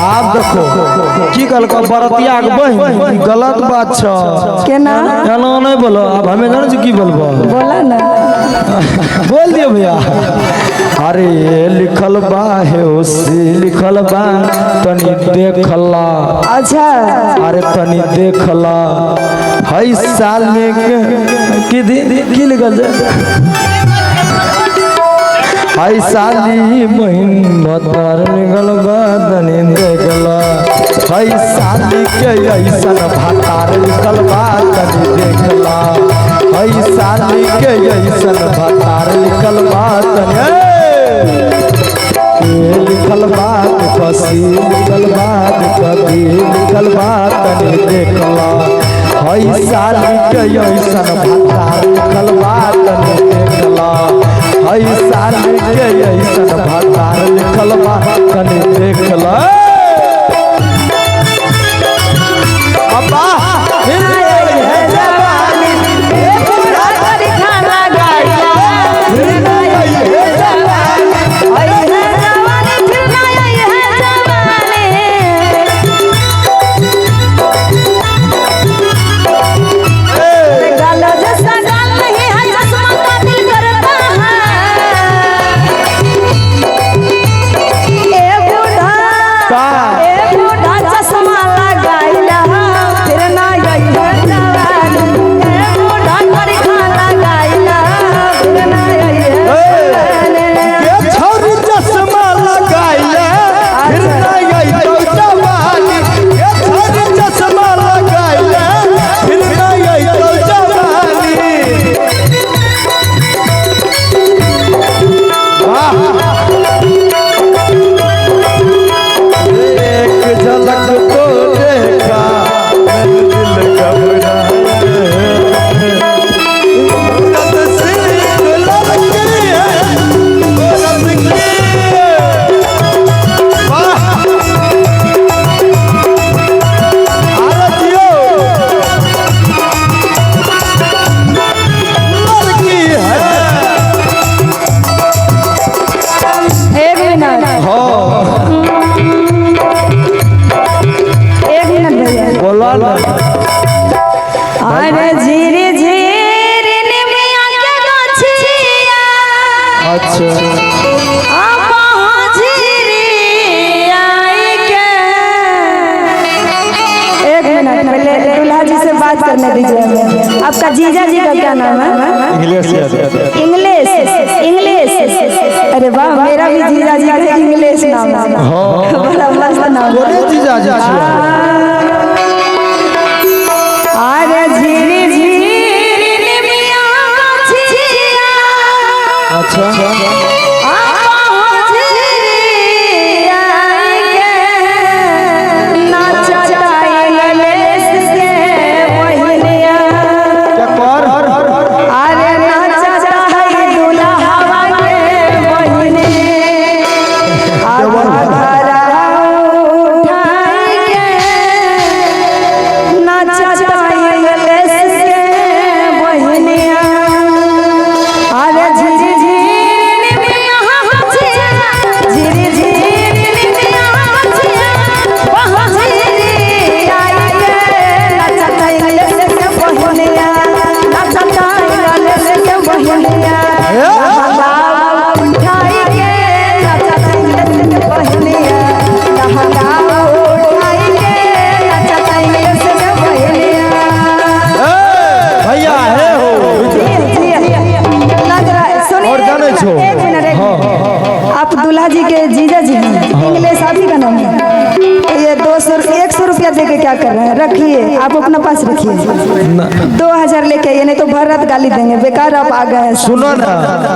आप देखो की कल का बरतिया के बहन गलत बात छ केना एना नहीं बोलो। अब हमें जान की बोलबो बोला ना बोल दियो भैया। अरे लिखल बा है ओसी लिखल बा तनी देखला। अच्छा अरे तनी देखला हई साल में की लिखल है हई साली महीन भतर निकल बा तनी देखला। हई साली के ऐसन भतार निकल बा तनी देखला। हई साली के ऐसन भतार निकल बा तनी लिखल बात कसी लिखल बात कभी लिखल बात तनी देखला। हई साली के ऐसन भतार निकल बात तनी देखला। हई साली के ऐसन भतार निकल बात तनी देखला। अब्बा अरे झीरे झीरे निमिया के गछिया। अच्छा अब झीरे आई के एक मिनट पहले दूल्हा जी से बात करने दीजिए। आपका जीजा जी का क्या नाम है? English English English. अरे वाह मेरा भी जीजा जी का इंग्लिश नाम है। बड़ा मस्त नाम है। बोले जीजा जी अरे झीरी झीरी निमिया गछिया। अच्छा आप दूल्हा जी के जीजा जी हैं। इंग्लिश आप ही का नाम है। ये 100 रुपया दे के क्या कर रहे हैं? रखिए आप अपना पास रखिए। 2000 लेके आइए नहीं तो भर रात गाली देंगे। बेकार आप आ गए। सुनो ना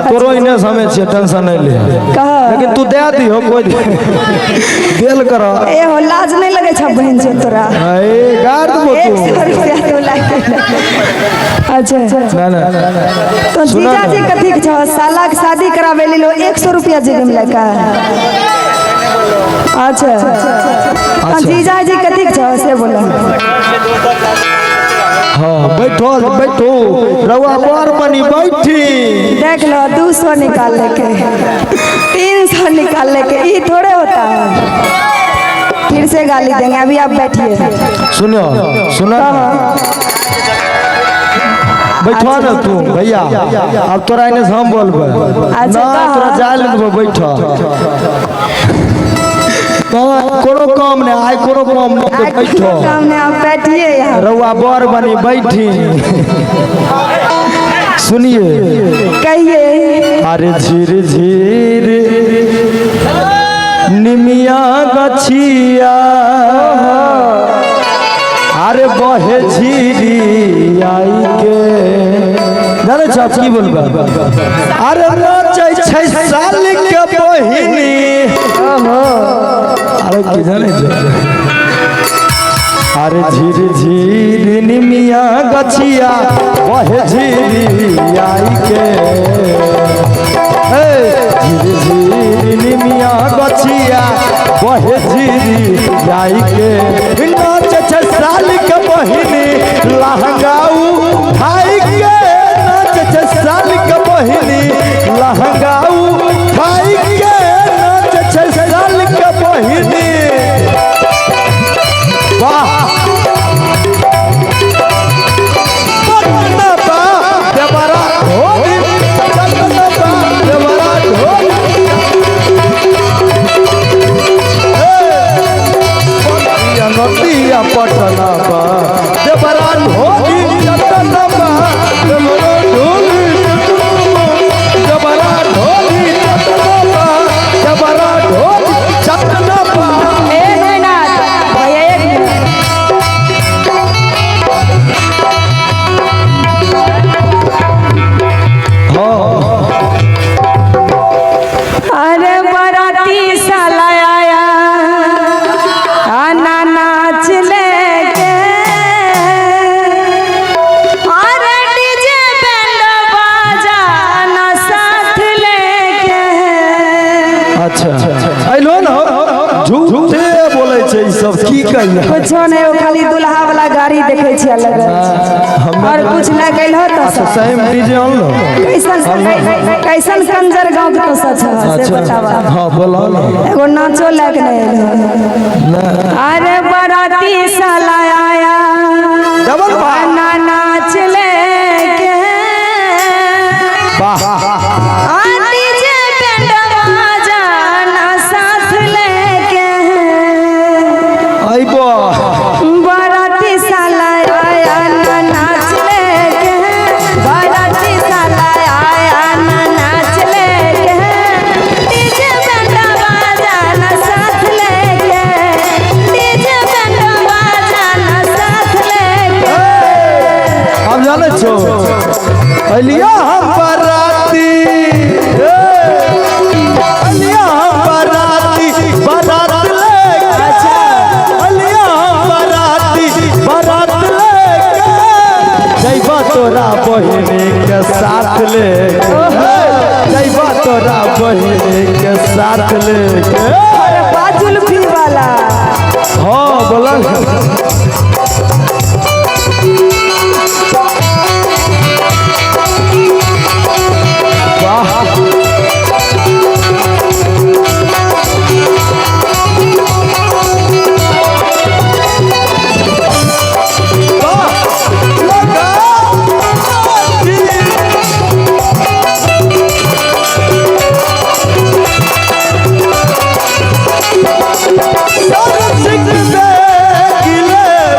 तोरो इने समय छे टेंशन नहीं ले लेकिन तू दे दी हो कोई देल करो। ए हो लाज नहीं लगे छ बहन से तोरा। ए गाड़ दो तू 100 रुपया तो लागे। अच्छा ना ना तो जीजा जी कथी के छ? साला के शादी करावे लो 100 रुपया जेब में लगा। अच्छा जीजा जी कथी के छ से बोलो। हाँ बैठो बैठो रवा बार बनी बैठी। देख लो 200 निकाल लेके 300 निकाल लेके ये थोड़े होता फिर से गाली देंगे, अभी आप बैठिए। सुनो सुनो बैठो ना तू भैया, अब तोरा इन्हें हम बोलबे ना, तोरा जाए लगबो बैठो। कोनो काम नहीं, आय कोनो काम नहीं, बैठो। काम नहीं, आप बैठिए यहाँ। रउआ बर बनी बैठी। सुनिए कहिए। अरे झीर झीर निमिया गछिया, अरे बहे झीरी आई के, जाने छ की बोलबा, अरे नाचै छै साल के बहिनी। अरे की जाने छ, अरे झीर झीर निमिया गछिया बहे झीरी आई के, झीर झीर निमिया गछिया बहे झीरी आई के, नाच छ साल के बहिनी लहंगाऊ भाई के, नाच छ साल के बहिनी लहंगाऊ भाई के, नाच छ साल के बहिनी। वाह पटना बा देवरा ढोली चटना बा, देवरा ढोली देवरा ढोली चटना बा, देवरा ढोली चटना बा। एक मिनट भैया, एक मिनट। अरे बराती साला आया आना नाच लेके, अरे डीजे बैंड बाजा ना साथ लेके। अच्छा अइलो ना, झूठे बोले छै ई सब, की कहिया कुछो नहीं, वो खाली दुल्हा वाला गाड़ी देखे छी अलग, और कुछ ना कैल हो तो सब सही में डीजे ऑन लो। कैसन कंजर गांव के तो सच है, से बतावा। हां बोलो एगो नाचो लग नहीं। अरे बराती साला आया डबल ना नाच लेके, वाह डीजे बैंड बाजा ना साथ लेके, आइबो बराती साला आया ना नाच लेके, बराती साला आया ना नाच लेके, डीजे बैंड बाजा ना साथ लेके, डीजे बैंड बाजा ना साथ लेके। अब जाने छो अलिया हम बराती, अलिया हम बराती बारात लेके, अलिया हम बराती बारात लेके, जइबा तोरा बहिनी के साथ लेके, जइबा तोरा बहिनी के साथ लेके। अरे बाजुल भी वाला। हाँ बोला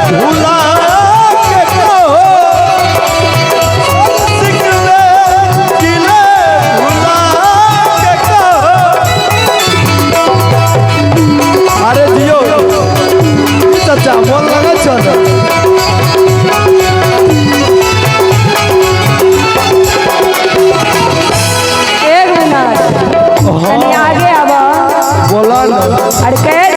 भूला